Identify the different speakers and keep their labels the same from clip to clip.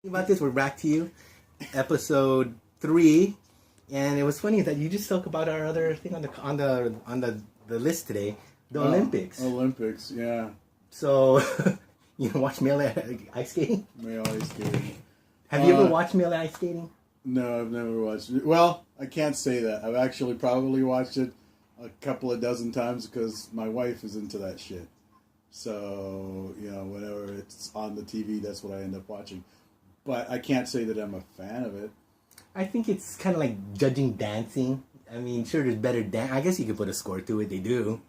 Speaker 1: About this, we're back to you, episode 3, and it was funny that you just spoke about our other thing on the list today, the Olympics.
Speaker 2: Olympics, yeah.
Speaker 1: So, you watch male ice skating?
Speaker 2: Male ice skating.
Speaker 1: Have you ever watched male ice skating?
Speaker 2: No, I've never watched it. Well, I can't say that. I've actually probably watched it a couple of dozen times because my wife is into that shit. So, whenever it's on the TV, that's what I end up watching. But I can't say that I'm a fan of it.
Speaker 1: I think it's kind of like judging dancing. I mean, sure, there's better dance. I guess you could put a score to it. They do.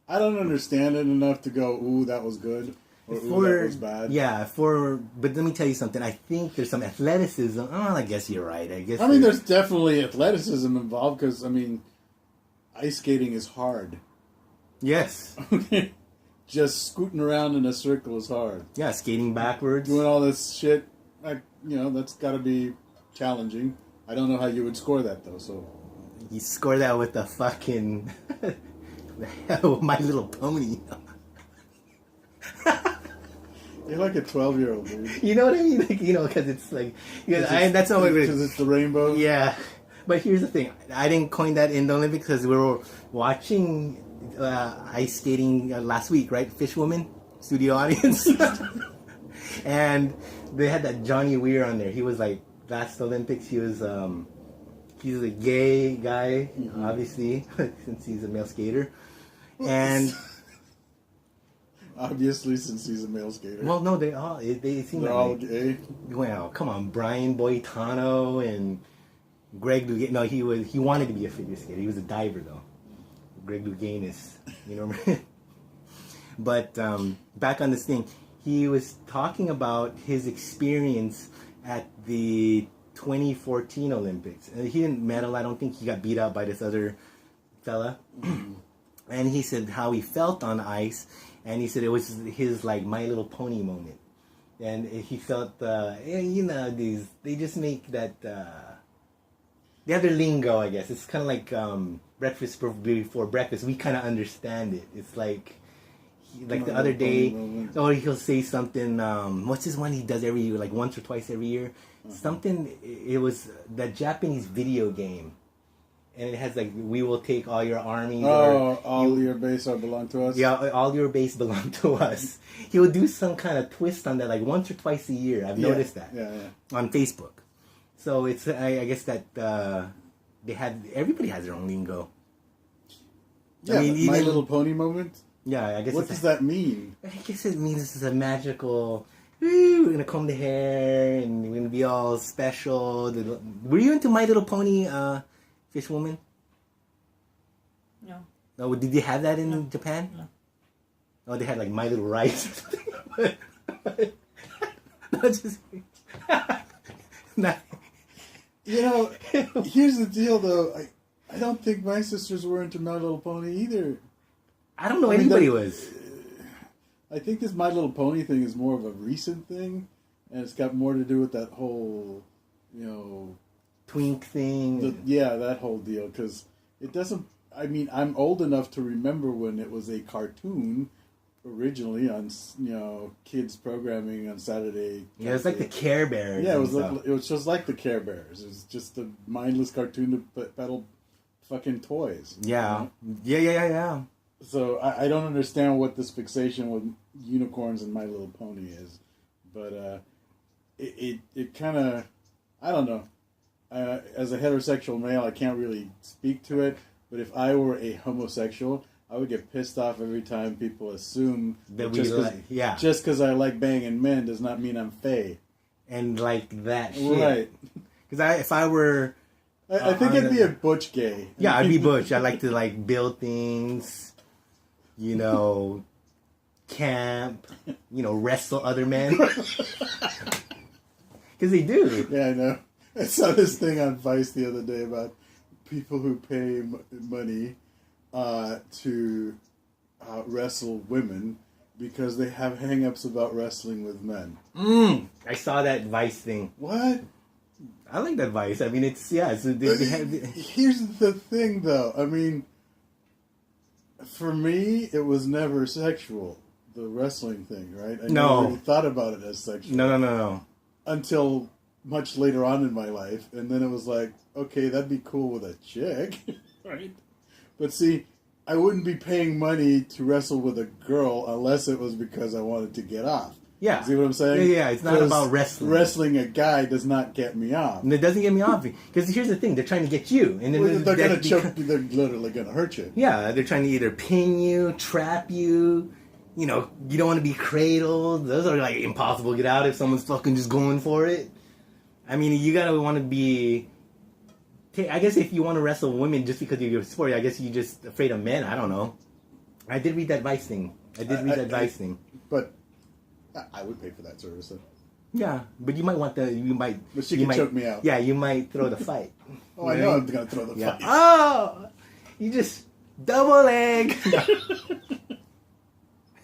Speaker 2: I don't understand it enough to go, ooh, that was good. Or, ooh, that was bad.
Speaker 1: Yeah, but let me tell you something. I think there's some athleticism. Oh, I guess you're right. I
Speaker 2: mean, there's definitely athleticism involved because, ice skating is hard.
Speaker 1: Yes.
Speaker 2: Just scooting around in a circle is hard.
Speaker 1: Yeah, skating backwards.
Speaker 2: Doing all this shit, that's got to be challenging. I don't know how you would score that, though, so...
Speaker 1: You score that with the fucking... My Little Pony.
Speaker 2: You're like a 12-year-old, dude.
Speaker 1: You know what I mean? Like, because it's like... that's not what it is.
Speaker 2: Because it's the rainbow?
Speaker 1: Yeah. But here's the thing. I didn't coin that in the Olympics because we were watching... ice skating last week, right? Fishwoman studio audience. And they had that Johnny Weir on there. He was like last Olympics he was he's a gay guy, obviously, since he's a male skater. And
Speaker 2: obviously since he's a male skater.
Speaker 1: Well, no, they seem
Speaker 2: they're all gay.
Speaker 1: Well, come on, Brian Boitano and Greg Louganis. No, he wanted to be a figure skater. He was a diver though. Greg Louganis, But back on this thing, he was talking about his experience at the 2014 Olympics. He didn't medal. I don't think he got beat out by this other fella. And he said how he felt on ice, and he said it was his like My Little Pony moment. And he felt, they just make that. They have their lingo, I guess. It's kind of like breakfast before breakfast. We kind of understand it. It's like the other day, or he'll say something. What's this one he does every year, like once or twice every year? Something. It was that Japanese video game, and it has like, we will take all your armies.
Speaker 2: All your base belong to us.
Speaker 1: Yeah, all your base belong to us. He'll do some kind of twist on that, like once or twice a year. I've noticed that on Facebook. So it's, I guess that everybody has their own lingo.
Speaker 2: Yeah, My Little Pony moment?
Speaker 1: Yeah, I guess.
Speaker 2: What does that mean?
Speaker 1: I guess it means this is a magical, we're going to comb the hair and we're going to be all special. Were you into My Little Pony, Fishwoman?
Speaker 3: No.
Speaker 1: Oh, did you have that in Japan?
Speaker 3: No.
Speaker 1: Oh, they had like My Little Rice or something. Not just...
Speaker 2: Here's the deal, though. I don't think my sisters were into My Little Pony either.
Speaker 1: I don't know anybody was.
Speaker 2: I think this My Little Pony thing is more of a recent thing, and it's got more to do with that whole,
Speaker 1: twink thing.
Speaker 2: That whole deal, because it doesn't... I'm old enough to remember when it was a cartoon originally on, kids programming on Saturday.
Speaker 1: Yeah, it's like the Care Bears.
Speaker 2: Yeah, it was just like the Care Bears. It was just a mindless cartoon to peddle fucking toys.
Speaker 1: Yeah. Yeah.
Speaker 2: So I don't understand what this fixation with unicorns and My Little Pony is. But it kind of... I don't know. As a heterosexual male, I can't really speak to it. But if I were a homosexual... I would get pissed off every time people assume
Speaker 1: that
Speaker 2: just because I like banging men does not mean I'm fey.
Speaker 1: And like that shit.
Speaker 2: Right.
Speaker 1: Because if I were...
Speaker 2: I think I'd be a butch gay.
Speaker 1: Yeah, I'd be butch. I like to build things, camp, wrestle other men. Because they do.
Speaker 2: Yeah, I know. I saw this thing on Vice the other day about people who pay money to wrestle women because they have hang-ups about wrestling with men.
Speaker 1: I saw that Vice thing.
Speaker 2: What?
Speaker 1: I like that Vice. I mean, it's... Here's
Speaker 2: the thing, though. For me, it was never sexual. The wrestling thing, right? I never really thought about it as sexual.
Speaker 1: No.
Speaker 2: until much later on in my life, and then it was like, okay, that'd be cool with a chick, right? But see, I wouldn't be paying money to wrestle with a girl unless it was because I wanted to get off.
Speaker 1: Yeah.
Speaker 2: See what I'm saying?
Speaker 1: Yeah, it's not about wrestling.
Speaker 2: Wrestling a guy does not get me off.
Speaker 1: And it doesn't get me off because here's the thing: they're trying to get you, and then
Speaker 2: Well, they're gonna choke. They're literally gonna hurt you.
Speaker 1: Yeah, they're trying to either pin you, trap you. You know, you don't want to be cradled. Those are like impossible to get out if someone's fucking just going for it. I mean, you gotta want to be. I guess if you want to wrestle women just because of your sport, I guess you're just afraid of men. I don't know. I did read that Vice thing.
Speaker 2: But I would pay for that service. Though.
Speaker 1: Yeah, but you might want the.
Speaker 2: But she can choke me out.
Speaker 1: Yeah, you might throw the fight.
Speaker 2: Oh, I know I'm gonna throw the fight.
Speaker 1: Oh, you just double leg.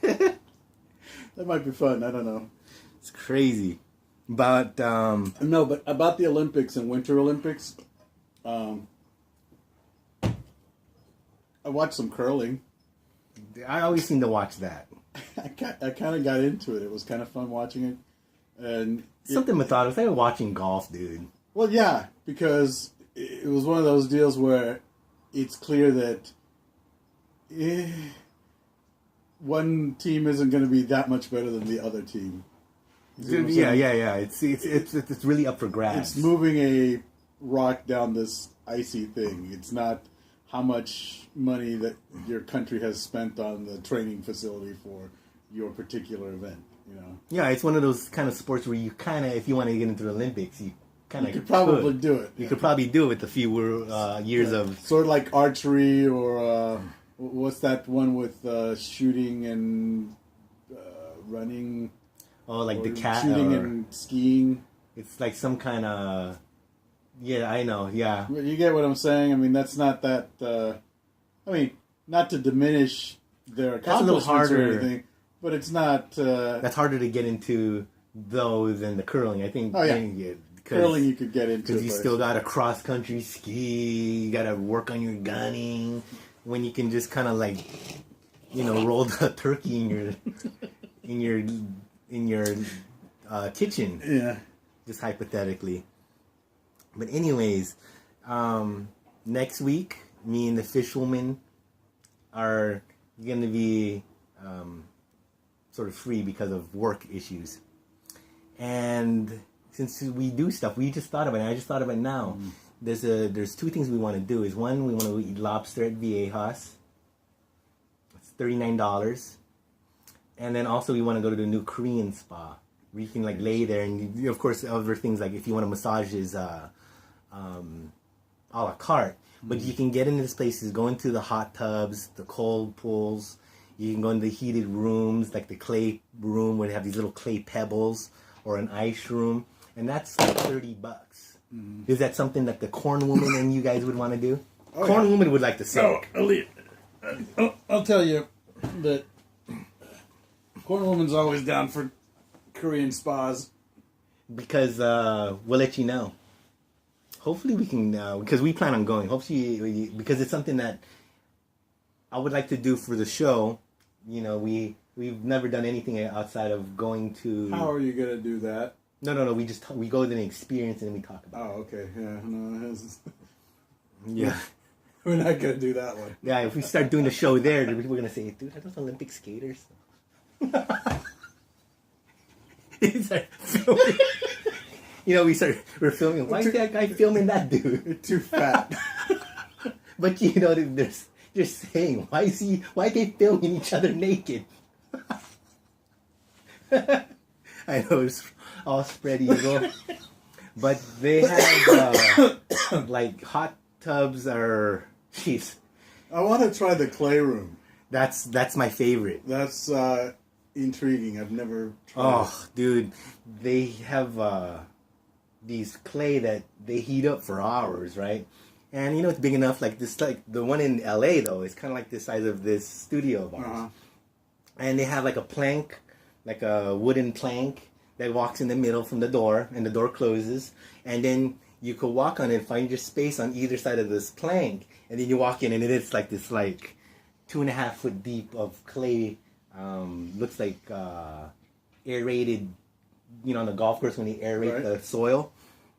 Speaker 2: That might be fun. I don't know.
Speaker 1: It's crazy. But
Speaker 2: no, but about the Olympics and Winter Olympics, I watched some curling.
Speaker 1: I always seem to watch that.
Speaker 2: I kind of got into it. It was kind of fun watching it, and
Speaker 1: something methodical. It's like watching golf, dude.
Speaker 2: Well, yeah, because it was one of those deals where it's clear that one team isn't going to be that much better than the other team.
Speaker 1: Yeah. It's really up for grabs.
Speaker 2: It's moving a rock down this icy thing. It's not how much money that your country has spent on the training facility for your particular event. You know.
Speaker 1: Yeah, it's one of those kind of sports where you kind of, if you want to get into the Olympics, you kind of
Speaker 2: could probably do it.
Speaker 1: You could probably do it with a few years of
Speaker 2: sort of like archery or what's that one with shooting and running.
Speaker 1: Oh, like the cat
Speaker 2: shooting and skiing.
Speaker 1: It's like some kind of. Yeah, I know. Yeah,
Speaker 2: you get what I'm saying. I mean, that's not that. I mean, not to diminish their accomplishments or anything, but it's not.
Speaker 1: That's harder to get into those than the curling. I think.
Speaker 2: Oh yeah. Curling you could get into
Speaker 1: because you still got to cross country ski. You got to work on your gunning. When you can just kind of like, roll the turkey in your kitchen.
Speaker 2: Yeah.
Speaker 1: Just hypothetically. But anyways, next week, me and the Fishwoman are going to be sort of free because of work issues. And since we do stuff, we just thought about it. I just thought of it now. There's two things we want to do. Is one, we want to eat lobster at Viejas. It's $39. And then also we want to go to the new Korean spa where you can like lay there, and of course other things like if you want to massage is a la carte. But you can get into these places, go into the hot tubs, the cold pools. You can go into the heated rooms, like the clay room where they have these little clay pebbles, or an ice room, and that's like $30. Is that something that the Corn Woman and you guys would want to do?
Speaker 2: Oh,
Speaker 1: Corn Woman would like to say.
Speaker 2: I'll tell you that Corn Woman's always down for Korean spas.
Speaker 1: Because we'll let you know. Hopefully we can, because we plan on going. Hopefully, because it's something that I would like to do for the show. We've never done anything outside of going to.
Speaker 2: How are you gonna do that?
Speaker 1: No. We go there and experience it and we talk about it.
Speaker 2: Oh, okay. Yeah. No.
Speaker 1: Yeah.
Speaker 2: We're not gonna do that one.
Speaker 1: Yeah. If we start doing the show there, we're gonna say, "Dude, are those Olympic skaters?" We're filming. Why is that guy filming that dude?
Speaker 2: You're too fat.
Speaker 1: But they're saying, why are they filming each other naked? I know it's all spread eagle, but they have like hot tubs or jeez.
Speaker 2: I want to try the clay room.
Speaker 1: That's my favorite.
Speaker 2: That's intriguing. I've never tried.
Speaker 1: Oh, dude, they have these clay that they heat up for hours, right? And it's big enough, like this, like the one in LA though, it's kind of like the size of this studio of ours.
Speaker 2: Uh-huh.
Speaker 1: And they have like a plank, like a wooden plank that walks in the middle from the door, and the door closes, and then you could walk on it, find your space on either side of this plank, and then you walk in, and it's like this, like 2.5 foot deep of clay. Looks like aerated on the golf course when they aerate
Speaker 2: Right.
Speaker 1: the soil.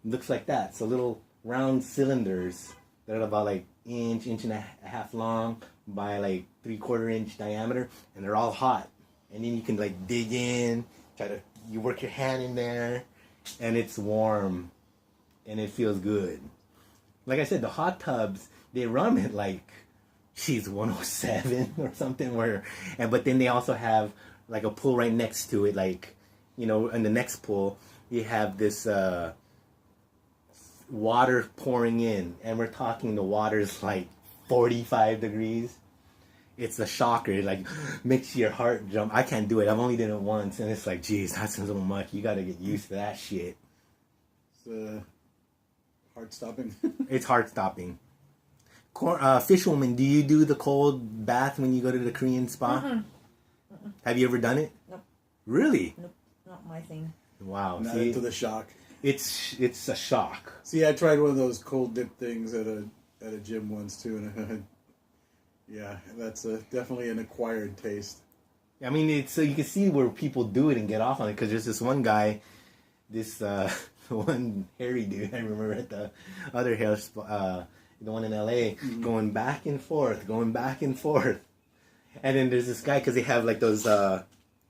Speaker 1: It looks like that. So little round cylinders that are about like inch and a half long by like 3/4 inch diameter, and they're all hot. And then you can like dig in, you work your hand in there, and it's warm, and it feels good. Like I said, the hot tubs, they run at like, 107 or something but then they also have like a pool right next to it, like, in the next pool, you have this, water pouring in, and we're talking the water's like 45 degrees. It's a shocker. It like makes your heart jump. I can't do it. I've only done it once, and it's like, geez, that's so much. You got to get used to that shit.
Speaker 2: It's heart stopping.
Speaker 1: It's heart stopping. Fishwoman, do you do the cold bath when you go to the Korean spa?
Speaker 3: Mm-hmm.
Speaker 1: Have you ever done it?
Speaker 3: Nope.
Speaker 1: Really?
Speaker 3: Nope. Not my thing.
Speaker 1: Wow.
Speaker 2: Not
Speaker 1: See,
Speaker 2: into the shock.
Speaker 1: it's a shock.
Speaker 2: See, I tried one of those cold dip things at a gym once too, and yeah, that's definitely an acquired taste.
Speaker 1: I mean, it's so you can see where people do it and get off on it, because there's this one guy, this one hairy dude I remember at the other hair spa, the one in LA, going back and forth, and then there's this guy, because they have like those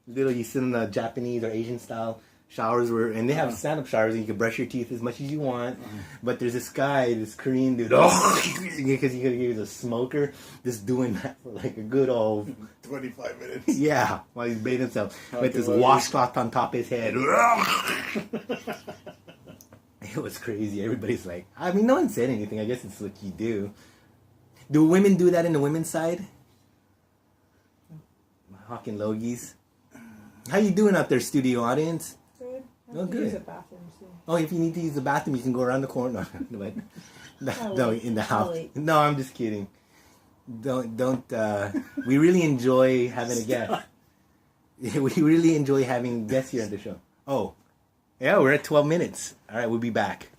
Speaker 1: little, you sit in the Japanese or Asian style showers and they have stand-up showers, and you can brush your teeth as much as you want. But there's this guy, this Korean dude, because he was a smoker, just doing that for like a good old
Speaker 2: 25 minutes.
Speaker 1: yeah, while he's bathing himself with this
Speaker 2: well,
Speaker 1: washcloth on top of his head. It was crazy. Everybody's like, I mean, no one said anything. I guess it's what you do. Do women do that in the women's side? Hawking Logies. How you doing out there, studio audience?
Speaker 3: Good. I
Speaker 1: Oh,
Speaker 3: have to
Speaker 1: good.
Speaker 3: use a bathroom soon.
Speaker 1: Oh, if you need to use the bathroom, you can go around the corner. No, in the house.
Speaker 3: late.
Speaker 1: No, I'm just kidding. Don't. We really enjoy having a guest. We really enjoy having guests here on the show. Oh, yeah, we're at 12 minutes. All right, we'll be back.